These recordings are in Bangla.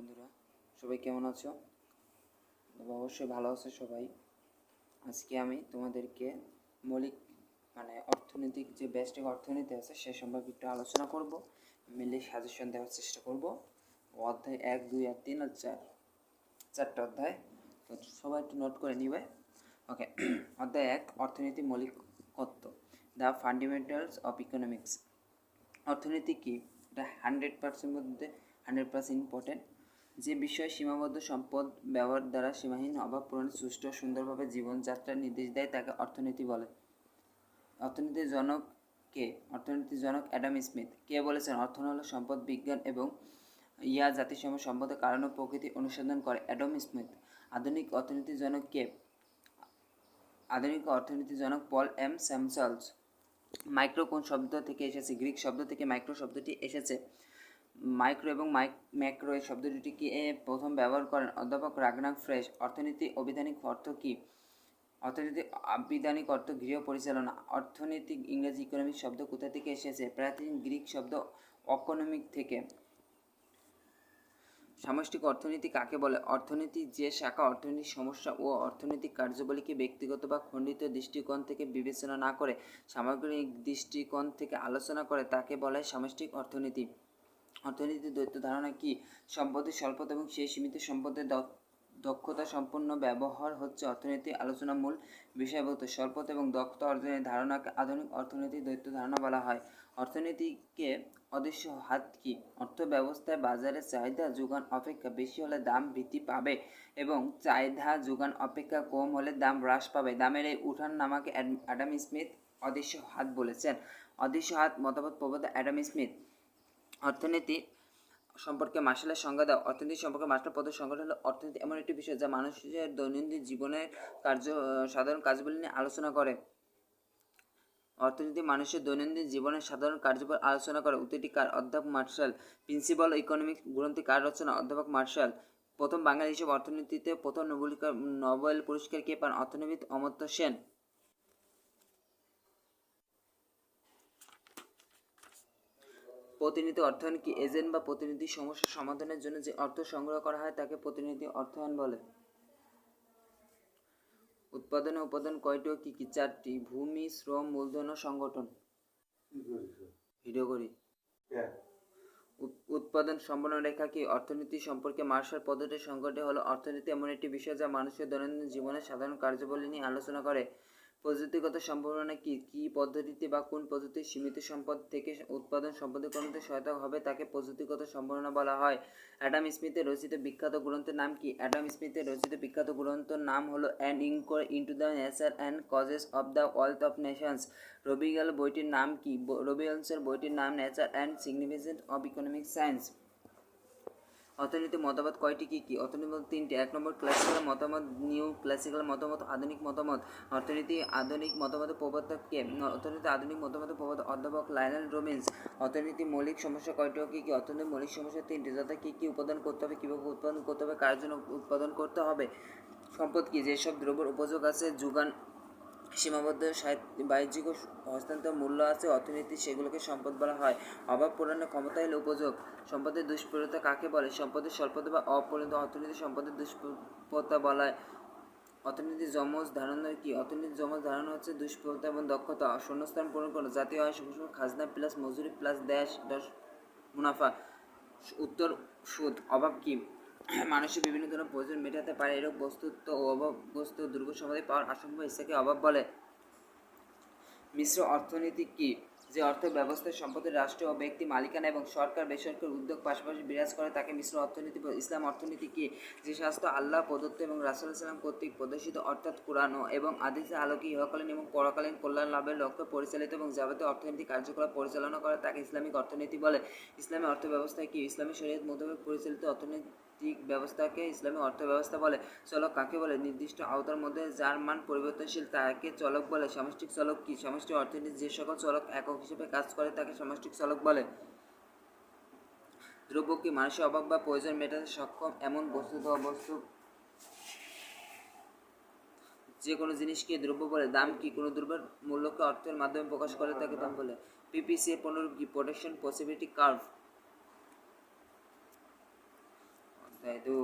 বন্ধুরা, সবাই কেমন আছো? অবশ্যই ভালো আছো সবাই। আজকে আমি তোমাদেরকে মৌলিক অর্থনৈতিক যে বেসিক অর্থনীতি আছে সে সম্পর্কে একটু আলোচনা করব, মিলে সাজেশন দেওয়ার চেষ্টা করব। অধ্যায় 1, 2 আর 3 আর 4, চারটা অধ্যায়, তো সবাই একটু নোট করে নিবে। ওকে। অধ্যায় 1, অর্থনীতি মৌলিক তত্ত্ব, দ্য ফান্ডামেন্টালস অফ ইকোনমিক্স। অর্থনীতি কি? এটা 100% মধ্যে 100% ইম্পর্টেন্ট। যে বিষয় সীমাবদ্ধ সম্পদ ব্যবহার দ্বারা সীমাহীন অভাব পূরণ সুষ্ঠু সুন্দরভাবে জীবনযাত্রার নির্দেশ দেয় তাকে অর্থনীতি বলে। অর্থনীতির জনক কে? অর্থনীতির জনক অ্যাডাম স্মিথ। কে বলেছেন অর্থ হলো সম্পদ, বিজ্ঞান এবং জাতিসমূহ সম্পদের কারণ ও প্রকৃতি অনুসন্ধান করে? Adam Smith. আধুনিক অর্থনীতির জনক কে? আধুনিক অর্থনীতির জনক পল এম স্যামসালস। মাইক্রো কোন শব্দ থেকে এসেছে? গ্রিক শব্দ থেকে মাইক্রো শব্দটি এসেছে। মাইক্রো এবং ম্যাক্রো এই শব্দ দুটিকে প্রথম ব্যবহার করেন অধ্যাপক রাগনার ফ্রেশ। অর্থনীতি অভিধানিক অর্থ কী? অর্থনীতি আবিধানিক অর্থ গৃহ পরিচালনা। অর্থনৈতিক ইংরেজি ইকোনমিক শব্দ কোথা থেকে এসেছে? প্রাচীন গ্রিক শব্দ অকোনমিক থেকে। সামষ্টিক অর্থনীতি কাকে বলে? অর্থনীতি যে শাখা অর্থনৈতিক সমস্যা ও অর্থনৈতিক কার্যাবলীকে ব্যক্তিগত বা খণ্ডিত দৃষ্টিকোণ থেকে বিবেচনা না করে সামগ্রিক দৃষ্টিকোণ থেকে আলোচনা করে তাকে বলে সামষ্টিক অর্থনীতি। অর্থনীতির দ্বৈত ধারণা কি? সম্পদের স্বল্পতা এবং সেই সীমিত সম্পদের দক্ষতা সম্পন্ন ব্যবহার হচ্ছে অর্থনীতির আলোচনার মূল বিষয়বস্তু। স্বল্পতা এবং দক্ষতা অর্জনের ধারণাকে আধুনিক অর্থনীতির দ্বৈত ধারণা বলা হয়। অর্থনীতিকে অদৃশ্য হাত কি? অর্থ ব্যবস্থায় বাজারের চাহিদা যোগান অপেক্ষা বেশি হলে দাম বৃদ্ধি পাবে এবং চাহিদা যোগান অপেক্ষা কম হলে দাম হ্রাস পাবে। দামের এই উঠান নামাকে অ্যাডাম স্মিথ অদৃশ্য হাত বলেছেন। অদৃশ্য হাত মতবাদ প্রবক্তা অ্যাডাম স্মিথ। অর্থনীতি সম্পর্কে মার্শালের সংজ্ঞা দাও। অর্থনীতি সম্পর্কে মার্শাল পদের সংজ্ঞাটা হলো অর্থনীতি এমন একটি বিষয় যা মানুষের দৈনন্দিন জীবনের সাধারণ কাজগুলি নিয়ে আলোচনা করে। অর্থনীতি মানুষের দৈনন্দিন জীবনের সাধারণ কার্যবল আলোচনা করে। উক্তিটি কার? অধ্যাপক মার্শাল। প্রিন্সিপাল ইকোনমিক্স গ্রন্থটি কার রচনা? অধ্যাপক মার্শাল। প্রথম বাঙালি হিসেবে অর্থনীতিতে প্রথম নোবেল পুরস্কার কে পান? অর্থনীতিবিদ অমর্ত্য সেন। প্রতিনিধি অর্থায়ন কি? এজেন্ট বা প্রতিনিধি সমস্যা সমাধানের জন্য যে অর্থ সংগ্রহ করা হয় তাকে প্রতিনিধি অর্থায়ন বলে। উৎপাদন ও উপাদান কয়টি ও কি কি? 4টি। ভূমি, শ্রম, মূলধন ও সংগঠন। ভিডিও করি। উৎপাদন সম্পন্ন রেখা কি? অর্থনীতি সম্পর্কে মার্শাল পদ্ধতির সংজ্ঞাটি হলো অর্থনীতি এমন একটি বিষয় যা মানুষের দৈনন্দিন জীবনের সাধারণ কার্যাবলী নিয়ে আলোচনা করে। প্রযুক্তিগত সম্ভাবনা কি? কি পদ্ধতিতে বা কোন পদ্ধতির সীমিত সম্পদ থেকে উৎপাদন সম্পদে কমাতে সহায়তা হবে তাকে প্রযুক্তিগত সম্ভাবনা বলা হয়। অ্যাডাম স্মিথের রচিত বিখ্যাত গ্রন্থের নাম কি? অ্যাডাম স্মিথের রচিত বিখ্যাত গ্রন্থের নাম হলো an inquiry into the nature and causes of the wealth of nations. রবিগাল বইটির নাম কি? রবিনসের বইটির নাম nature and significance of economic science. অর্থনীতি মতবাদ কয়টি কি কি? অর্থনীতি মত 3টি। 1 নম্বর ক্লাসিক্যাল মতামত, নিউ ক্লাসিক্যাল মতামত, আধুনিক মতামত। অর্থনীতি আধুনিক মতামতের প্রবর্তক কে? অর্থনীতি আধুনিক মতামতের প্রবর্তক অধ্যাপক লায়নেল রবিন্স। অর্থনীতি মৌলিক সমস্যা কয়টি ও কি কি? অর্থনীতি মৌলিক সমস্যা 3টি, যথা কি কি উৎপাদন করতে হবে, কীভাবে উৎপাদন করতে হবে, কার জন্য উৎপাদন করতে হবে। সম্পদ কি? যেসব দ্রব্যের উপযোগ আছে, যোগান সীমাবদ্ধ বাহ্যিক হস্তান্তর মূল্য আছে অর্থনীতি, সেগুলোকে সম্পদ বলা হয়। অভাব পূরণের ক্ষমতা হলো উপযোগ। সম্পদের দুষ্প্রাপ্যতা কাকে বলে? সম্পদের স্বল্পতা বা অপরিণত অর্থনীতি সম্পদের দুষ্প্রাপ্যতা বলা হয়। অর্থনীতির যমজ ধারণা কি? অর্থনীতির যমজ ধারণা হচ্ছে দুষ্প্রাপ্যতা এবং দক্ষতা। শূন্যস্থান পূরণ করো। জাতীয় আয় সবসময় খাজনা প্লাস মজুরি প্লাস দশ মুনাফা। উত্তর সুদ। অভাব কি? মানুষের বিভিন্ন ধরনের প্রয়োজন মেটাতে পারে এরূপ বস্তুত্ব ও অভাবগ্রস্ত দুর্গ সমাধি পাওয়ার আশঙ্কা ইচ্ছাকে অভাব বলে। মিশ্র অর্থনীতি কি? যে অর্থ ব্যবস্থায় সম্পদের রাষ্ট্র ও ব্যক্তি মালিকানা এবং সরকার বেসরকারি উদ্যোগ পাশাপাশি বিরাজ করে তাকে মিশ্র অর্থনীতি। ইসলাম অর্থনীতি কি? যে শাস্ত্র আল্লাহ প্রদত্ত এবং রাসূল সাল্লাল্লাহু কর্তৃক প্রদর্শিত অর্থাৎ কুরআন এবং হাদিসের আলোকে ইহকালীন এবং পরকালীন কল্যাণ লাভের লক্ষ্যে পরিচালিত এবং যাবতীয় অর্থনৈতিক কার্যকলাপ পরিচালনা করে তাকে ইসলামিক অর্থনীতি বলে। ইসলামী অর্থব্যবস্থা কি? ইসলামী শরীয়ত মোতাবেক পরিচালিত অর্থনৈতিক ব্যবস্থাকে ইসলামী অর্থব্যবস্থা বলে। চলক কাকে বলে? নির্দিষ্ট আওতার মধ্যে যার মান পরিবর্তনশীল তাকে চলক বলে। সামষ্টিক চলক কি? সামষ্টিক অর্থনীতি যে সকল চলক একক হিসেবে কাজ করে তাকে সামষ্টিক চলক বলে। দ্রব্য কি? মানুষের অভাব বা প্রয়োজন মেটাতে সক্ষম এমন বস্তু যে কোনো জিনিসকে দ্রব্য বলে। দাম কি? কোনো দ্রব্যের মূল্যকে অর্থের মাধ্যমে প্রকাশ করে তাকে দাম বলে। পিপিসি পুনরূপ কি? Protection possibility curve. তাই 2।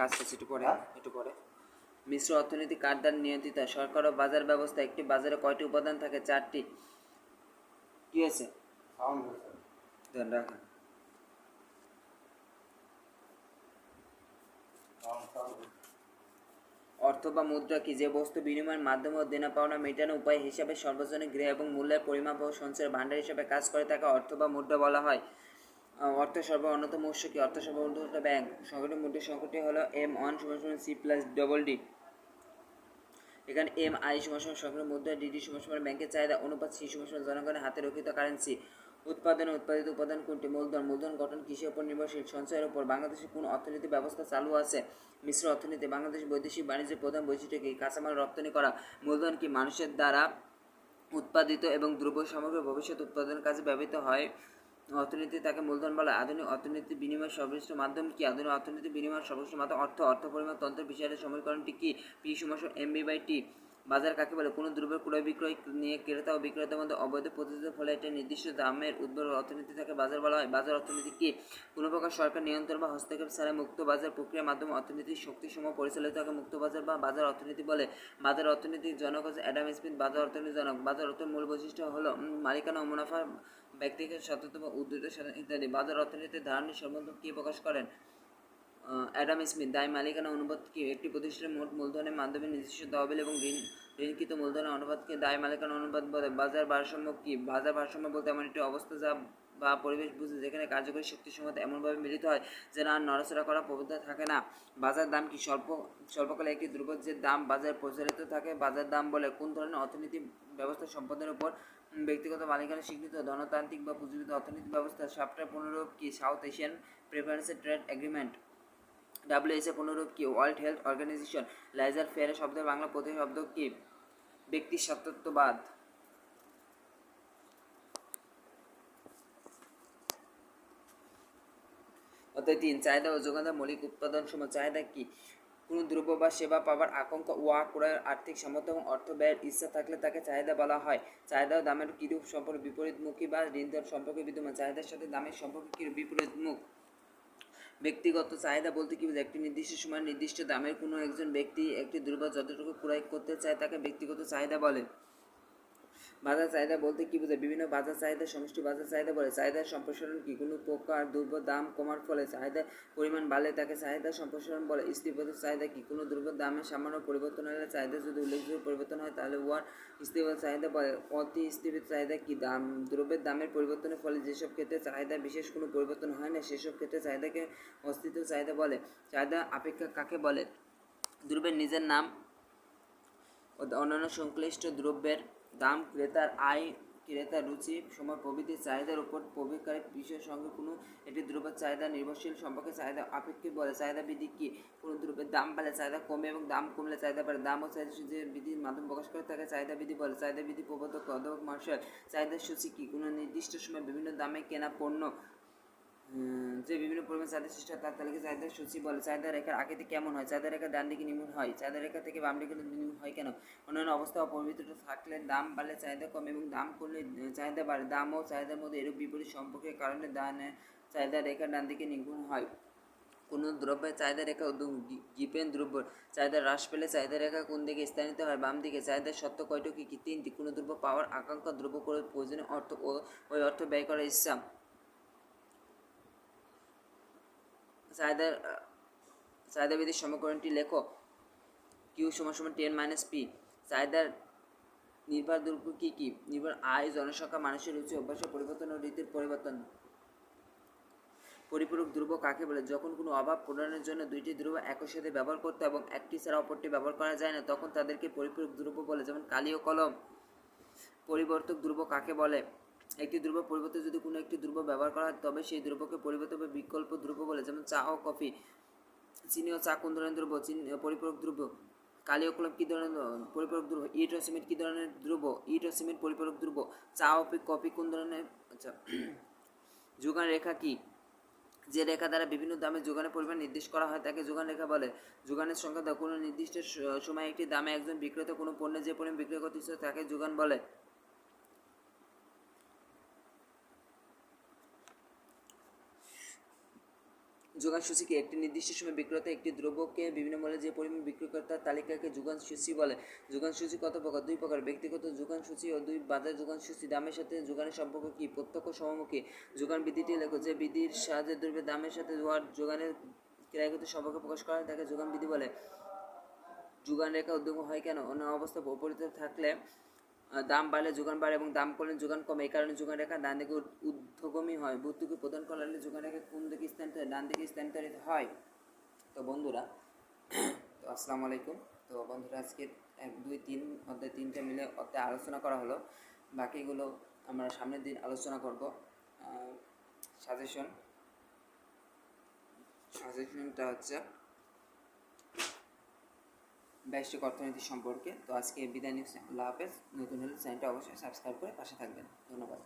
কাজ করছি একটু পরে। মিশ্র অর্থনীতি কার দ্বারা নিয়ন্ত্রিত হয়? সরকার ও বাজার ব্যবস্থা। একটি বাজারে কয়টি উপাদান থাকে? 4টি। কি আছে? ধরে রাখা। অর্থ বা মুদ্রা কি? যে বস্তু বিনিময়ের মাধ্যমে ও দেনা পাওনা মেটানো উপায় হিসাবে সর্বজনীন গৃহ এবং মূল্যের পরিমাপ ও সঞ্চয়ের ভাণ্ডার হিসাবে কাজ করে তাকে অর্থ বা মুদ্রা বলা হয়। অর্থ সরবরাহ অন্যতম উৎস কি? অর্থ সরবরাহ ব্যাংক। সংকটের মুদ্রা সংকটটি হলো M1 = C+DD। এখানে MI সংকটের মুদ্রা, DD ব্যাংকের চাহিদা অনুপাত, C জনগণের হাতে রক্ষিত কারেন্সি। উৎপাদনে উৎপাদিত উপাদান কোনটি? মূলধন। মূলধন গঠন কিসের উপর নির্ভরশীল? সঞ্চয়ের উপর। বাংলাদেশে কোন অর্থনীতি ব্যবস্থা চালু আছে? মিশ্র অর্থনীতি। বাংলাদেশ বৈদেশিক বাণিজ্যের প্রধান বৈশিষ্ট্য কি? কাঁচামাল রপ্তানি করা। মূলধন কি? মানুষের দ্বারা উৎপাদিত এবং দ্রব্য সামগ্রী ভবিষ্যৎ উৎপাদনের কাজে ব্যবহৃত হয় অর্থনীতি, তাকে মূলধন বলা। আধুনিক অর্থনীতি বিনিময়ের সর্বশ্রেষ্ঠ মাধ্যম কি? আধুনিক অর্থনীতি বিনিময়ের সর্বশ্রেষ্ঠ মাধ্যম অর্থ পরিমাণ তন্ত্রের বিষয়ের সমীকরণটি কি? P = MB/T। বাজার কাকে বলে? কোনো দ্রব্যের ক্রয় বিক্রয় নিয়ে ক্রেতা ও বিক্রেতার মধ্যে অবৈধ পদ্ধতির ফলে একটি নির্দিষ্ট দামের উদ্ভব অর্থনীতি থাকে বাজার বলা হয়। বাজার অর্থনীতি কি? কোনো প্রকার সরকার নিয়ন্ত্রণ বা হস্তক্ষেপ ছাড়াই মুক্ত বাজার প্রক্রিয়ার মাধ্যমে অর্থনীতির শক্তিসমূহ পরিচালিত থাকে মুক্ত বাজার বা বাজার অর্থনীতি বলে। বাজার অর্থনীতির জনক হচ্ছে অ্যাডাম স্মিথ। বাজার অর্থনীতির জনক। বাজার অর্থের মূল বৈশিষ্ট্য হলো মালিকানা ও মুনাফা, ব্যক্তিগত স্বাতন্ত্র্য বা উদ্যোগের স্বাধীনতা ইত্যাদি। বাজার অর্থনীতির ধারণার সম্বন্ধে কে প্রকাশ করেন? Adam Smith. দায় মালিকানা অনুপাত কি? একটি প্রতিষ্ঠানের মোট মূলধনের মাধ্যমে নির্দিষ্ট তহবিল এবং ঋণকৃত মূলধনের অনুপাতকে দায় মালিকানা অনুপাত বলে। বাজার ভারসাম্য কি? বাজার ভারসাম্য বলতে এমন একটি অবস্থা যা বা পরিবেশ বুঝে যেখানে কার্যকরী শক্তিসমূহ এমনভাবে মিলিত হয় যেন আর নড়াচড়া করার প্রবণতা থাকে না। বাজার দাম কি? স্বল্পকালে একটি দ্রব্যের যে দাম বাজারে প্রচারিত থাকে বাজার দাম বলে। কোন ধরনের অর্থনীতি ব্যবস্থা সম্পদের উপর ব্যক্তিগত মালিকানা স্বীকৃত? ধনতান্ত্রিক বা পুঁজিগত অর্থনীতি ব্যবস্থা। সাপটার পুনরূপ কি? South Asian preference trade agreement. WHA পুনরূপ কি? World health organization. লাইজার ফেয়ারের শব্দের বাংলা প্রতিশব্দ কি? ব্যক্তি স্বাতন্ত্র্যবাদ। অধ্যায় 3। চাহিদা ও যোগানের মৌলিক উৎপাদন সময়। চাহিদা কি? কোনো দ্রব্য বা সেবা পাবার আকাঙ্ক্ষা ওয়া ক্রয়ের আর্থিক সামর্থ্য এবং অর্থ ব্যয়ের ইচ্ছা থাকলে তাকে চাহিদা বলা হয়। চাহিদা ও দামের কিরূপ সম্পর্ক? বিপরীতমুখী বা ঋণধর সম্পর্কে বিদ্যমান। চাহিদার সাথে দামের সম্পর্ক কিরূপ? বিপরীতমুখ। ব্যক্তিগত চাহিদা বলতে কি বোঝায়? একটি নির্দিষ্ট সময় নির্দিষ্ট দামের কোনো একজন ব্যক্তি একটি দ্রব্য যতটুকু ক্রয় করতে চায় তাকে ব্যক্তিগত চাহিদা বলে। বাজার চাহিদা বলতে কি বোঝায়? বিভিন্ন বাজার চাহিদা সমষ্টি বাজার চাহিদা বলে। চাহিদার সম্প্রসারণ কি? কোনো প্রকার দ্রব্য দাম কমার ফলে চাহিদার পরিমাণ বাড়লে তাকে চাহিদার সম্প্রসারণ বলে। স্থিতিবোধক চাহিদা কি? কোনো দ্রব্যের দামের সামান্য পরিবর্তন হলে চাহিদা যদি উল্লেখযোগ্য পরিবর্তন হয় তাহলে উহার স্থিতিবোধক চাহিদা বলে। অতি স্থিতিবোধক চাহিদা কি? দ্রব্যের দামের পরিবর্তনের ফলে যেসব ক্ষেত্রে চাহিদা বিশেষ কোনো পরিবর্তন হয় না সেসব ক্ষেত্রে চাহিদাকে অস্থিতির চাহিদা বলে। চাহিদা আপেক্ষা কাকে বলে? দ্রব্যের নিজের নাম অন্যান্য সংশ্লিষ্ট দ্রব্যের দাম, ক্রেতার আয়, ক্রেতার রুচি, সময় প্রভৃতি চাহিদার উপর প্রভাবকারী বিষয়ের সঙ্গে কোনো একটি দ্রব্যের চাহিদা নির্ভরশীল সম্পর্কে চাহিদা আপেক্ষিক বলে। চাহিদা বিধি কি? কোনো দ্রব্যের দাম বাড়লে চাহিদা কমে এবং দাম কমলে চাহিদা বাড়ে। দাম ও চাহিদা যে বিধির মাধ্যমে প্রকাশ করে তাকে চাহিদা বিধি বলে। চাহিদা বিধি প্রবর্তক অধ্যাপক মার্শাল। চাহিদার সূচি কি? কোনো নির্দিষ্ট সময় বিভিন্ন দামে কেনা পণ্য যে বিভিন্ন পরিমাণ চাহিদা সৃষ্টি হয় তার তালিকা চাহিদার সূচি বলে। চাহিদা রেখার আকৃতি কেমন হয়? চাহিদা রেখার ডান দিকে নিম্ন হয়। চাহিদা রেখা থেকে বাম দিকে নিম্ন হয় কেন? অন্যান্য অবস্থা অপরিবর্তিত থাকলে দাম বাড়লে চাহিদা কমে এবং দাম কমলে চাহিদা বাড়ে। দাম ও চাহিদার মধ্যে এরূপ বিপরীত সম্পর্কের কারণে চাহিদা রেখার ডান দিকে নিম্ন হয়। কোনো দ্রব্যের চাহিদা রেখা গিভেন দ্রব্য চাহিদা হ্রাস পেলে চাহিদা রেখা কোন দিকে স্থানিত হয়? বাম দিকে। চাহিদার সত্য কয়টি কি? 3টি। কোনো দ্রব্য পাওয়ার আকাঙ্ক্ষা, দ্রব্য করে প্রয়োজনীয় অর্থ ও ওই অর্থ ব্যয় করার ইচ্ছা। চাহিদা বিধির সমীকরণটি লেখো। Q = 10 - P। চাহিদার নির্ভর দ্রব্য কি কি? নির্ভর আয়, জনসংখ্যা, মানুষের রুচি, অভ্যাসের পরিবর্তন ও রীতির পরিবর্তন। পরিপূরক দ্রব্য কাকে বলে? যখন কোনো অভাব পূরণের জন্য দুইটি দ্রব্য একই সাথে ব্যবহার করতে এবং একটি ছাড়া অপরটি ব্যবহার করা যায় না তখন তাদেরকে পরিপূরক দ্রব্য বলে। যেমন কালি ও কলম। পরিবর্তক দ্রব্য কাকে বলে? একটি দ্রব্য পরিবর্তে যদি কোনো একটি দ্রব্য ব্যবহার করা হয় তবে সেই দ্রব্যকে পরিবর্ত বা বিকল্প দ্রব্য বলে। যেমন চা ও কফি। চিনি ও চা কোন ধরনের দ্রব্য? পরিপূরক দ্রব্য। কালি ও কলম কী ধরনের পরিপূরক দ্রব্য? ইট ও সিমেন্ট কী ধরনের দ্রব্য? ইট ও সিমেন্ট পরিপূরক দ্রব্য। চা ও কফি কোন ধরনের? আচ্ছা। যোগান রেখা কি? যে রেখা দ্বারা বিভিন্ন দামে যোগানের পরিমাণ নির্দেশ করা হয় তাকে যোগান রেখা বলে। যোগানের সংখ্যা দেওয়া। কোনো নির্দিষ্ট সময়ে একটি দামে একজন বিক্রেতা কোনো পণ্যের যে পরিমাণ বিক্রয় করতে ইচ্ছুক তাকে যোগান বলে। যোগান সূচি কি? একটি নির্দিষ্ট সময় বিক্রেতা একটি দ্রব্যকে বিভিন্ন মূল্যে যে পরিমাণ বিক্রি করে তার তালিকাকে যোগান সূচি বলে। যোগান সূচি কত প্রকার? 2 প্রকার, ব্যক্তিগত যোগান সূচি ও 2 বাজার যোগান সূচি। দামের সাথে যোগানের সম্পর্ক কি? প্রত্যক্ষ সমমুখী। যোগান বিধিটি লেখো। যে বিধির সাহায্যে দ্রব্যের দামের সাথে যোগানের ক্রয়গত সম্পর্ক প্রকাশ করা হয় তাকে যোগান বিধি বলে। যোগান রেখা উদ্যম হয় কেন? অন্য অবস্থা অপরিত থাকলে দাম বাড়লে যোগান বাড়ে এবং দাম কমলে যোগান কমে। এই কারণে যোগান রেখা ডান দিকে ঊর্ধ্বগামী হয়। ভর্তুকি প্রদান করলে যোগান রেখা কোন দিকে স্থানান্তরিত হয়? ডান দিকে স্থানান্তরিত হয়। তো বন্ধুরা, তো আসসালামু আলাইকুম। তো বন্ধুরা, আজকে 1, 2, 3 অধ্যায় 3টা মিলে অধ্যায় আলোচনা করা হলো। বাকিগুলো আমরা সামনের দিন আলোচনা করব। সাজেশনটা হচ্ছে ব্যষ্টিক অর্থনীতি সম্পর্কে। তো আজকে বিদায় নিচ্ছি। আল্লাহ হাফেজ। নতুন হলে চ্যানেলটা অবশ্যই সাবস্ক্রাইব করে পাশে থাকবেন। ধন্যবাদ।